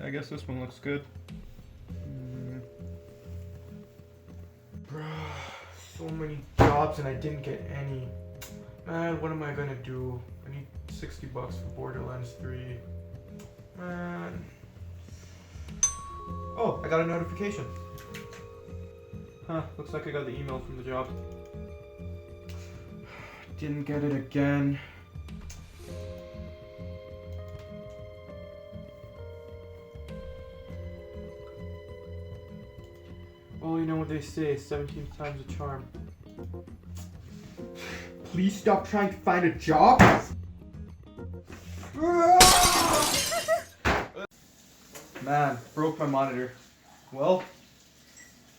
I guess this one looks good. Bruh, so many jobs and I didn't get any. Man, what am I gonna do? I need $60 for Borderlands 3. Man. Oh, I got a notification. Huh, looks like I got the email from the job. Didn't get it again. Well, you know what they say, 17th time's a charm. Please stop trying to find a job. Man, broke my monitor. Well,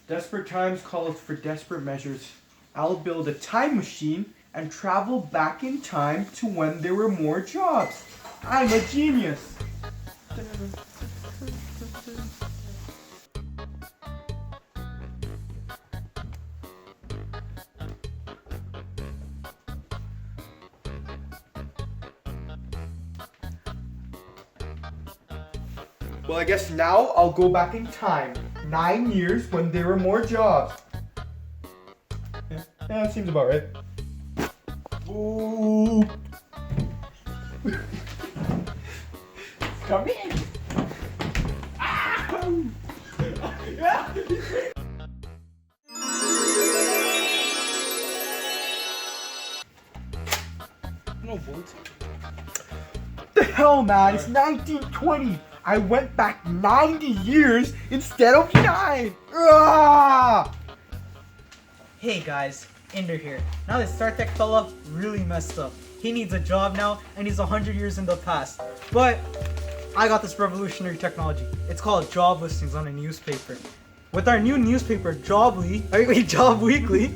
desperate times calls for desperate measures. I'll build a time machine and travel back in time to when there were more jobs. I'm a genius. Well, I guess now I'll go back in time. 9 years when there were more jobs. Yeah, that seems about right. Ooh. Come in. Ah! No bolts. The hell, man? It's 1920. I went back 90 years instead of 9. Ah! Hey guys, Ender here. Now this StarTech fella really messed up. He needs a job now and he's 100 years in the past. But I got this revolutionary technology. It's called job listings on a newspaper. With our new newspaper, Job Weekly,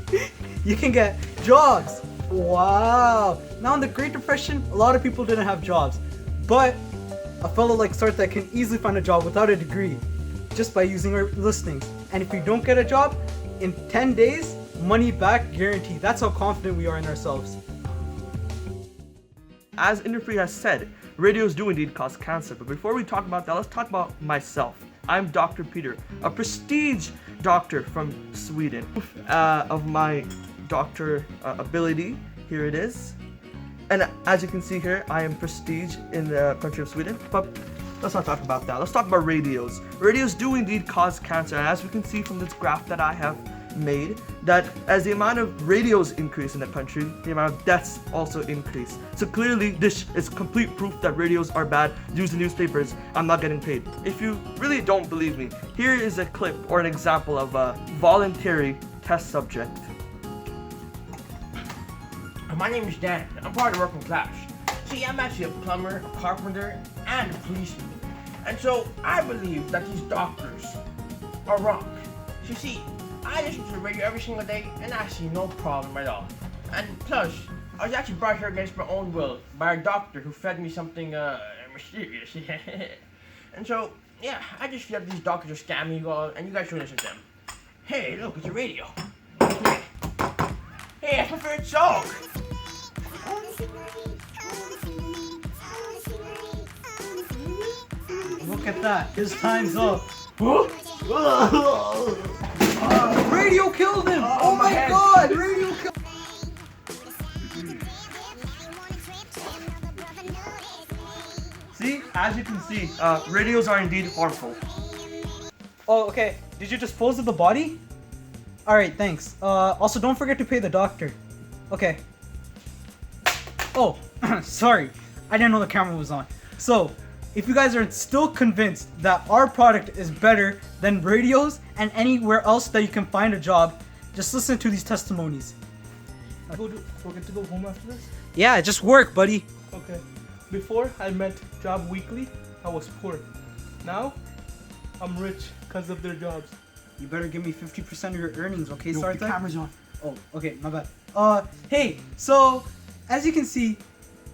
you can get jobs. Wow. Now in the Great Depression, a lot of people didn't have jobs. But a fellow like StarTech can easily find a job without a degree just by using our listings. And if you don't get a job, in 10 days, money back guaranteed. That's how confident we are in ourselves. As Interfree has said, radios do indeed cause cancer, but before we talk about that, let's talk about myself. I'm Dr. Peter, a prestige doctor from Sweden. Of my doctor ability, here it is. And as you can see here, I am prestige in the country of Sweden, but let's not talk about that. Let's talk about radios. Radios do indeed cause cancer, and as we can see from this graph that I have made, that as the amount of radios increase in the country, the amount of deaths also increase. So clearly this is complete proof that radios are bad. Use the newspapers, I'm not getting paid. If you really don't believe me, here is a clip or an example of a voluntary test subject. My name is Dan. I'm part of the working class. See, I'm actually a plumber, a carpenter, and a policeman. And so I believe that these doctors are wrong. So see, I listen to the radio every single day and I see no problem at all. And plus, I was actually brought here against my own will by a doctor who fed me something mysterious. And so, yeah, I just feel like these doctors are scamming you all and you guys should listen to them. Hey, look, it's a radio. Hey, that's my favorite song. Look at that, his time's up. Huh? Radio killed him! Oh my head. God, Radio killed See, as you can see, radios are indeed harmful. Oh, okay. Did you dispose of the body? Alright, thanks. Also don't forget to pay the doctor. Okay. Oh, sorry. I didn't know the camera was on. So, if you guys are still convinced that our product is better than radios and anywhere else that you can find a job, just listen to these testimonies. Get to go home after this? Yeah, just work, buddy. Okay. Before I met Job Weekly, I was poor. Now, I'm rich because of their jobs. You better give me 50% of your earnings, okay, Sarthak? the camera's on. Oh, okay, my bad. Hey, so, as you can see,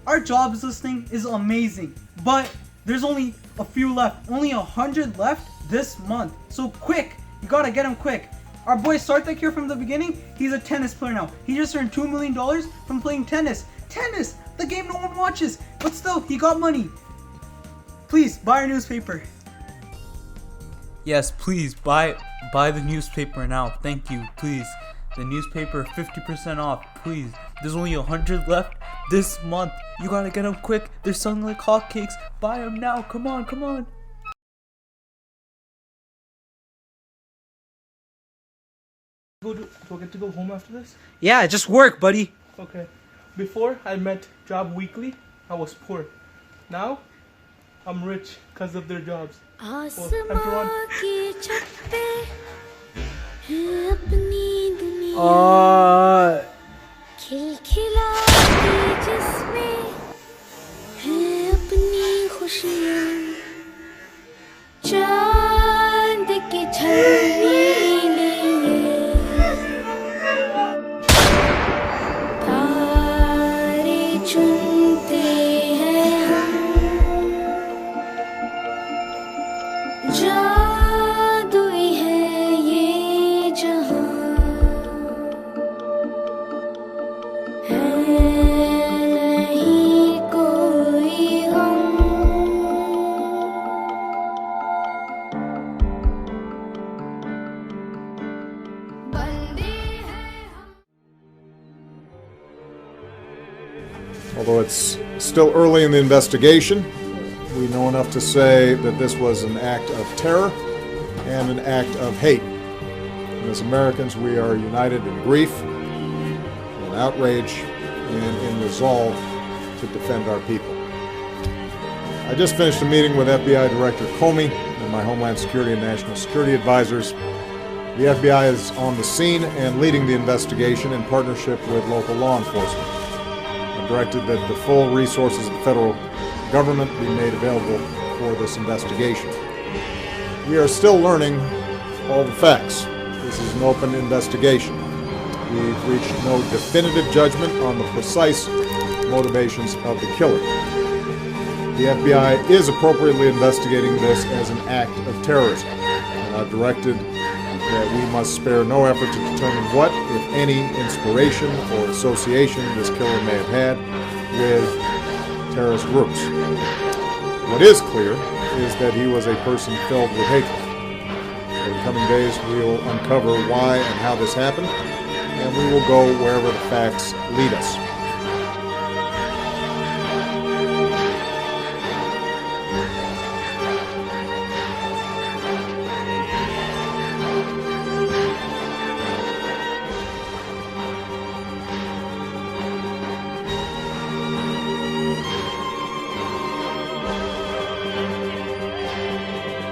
our jobs listing is amazing, but there's only a few left. Only 100 left this month. So quick, you gotta get them quick. Our boy Sarthak here from the beginning, he's a tennis player now. He just earned $2 million from playing tennis. Tennis, the game no one watches, but still, he got money. Please, buy our newspaper. Yes, please buy the newspaper now. Thank you, please. The newspaper 50% off, please. There's only 100 left this month. You gotta get them quick. They're selling like hotcakes. Buy them now. Come on, come on. Do I get to go home after this? Yeah, just work, buddy. Okay. Before I met Job Weekly, I was poor. Now, I'm rich because of their jobs. आसमां की छत पे है अपनी दुनिया खिलखिलाती जिसमें है अपनी खुशियाँ चांद के झलने तारे चुनते हैं हम जादुई है ये जहां है नहीं कोई गम बंदे हैं Although it's still early in the investigation, we know enough to say that this was an act of terror and an act of hate. And as Americans, we are united in grief, in outrage, and in resolve to defend our people. I just finished a meeting with FBI Director Comey and my Homeland Security and National Security advisors. The FBI is on the scene and leading the investigation in partnership with local law enforcement. I directed that the full resources of the federal government be made available for this investigation. We are still learning all the facts. This is an open investigation. We've reached no definitive judgment on the precise motivations of the killer. The FBI is appropriately investigating this as an act of terrorism, and I've directed that we must spare no effort to determine what, if any, inspiration or association this killer may have had with terrorist groups. What is clear is that he was a person filled with hatred. In the coming days, we will uncover why and how this happened, and we will go wherever the facts lead us.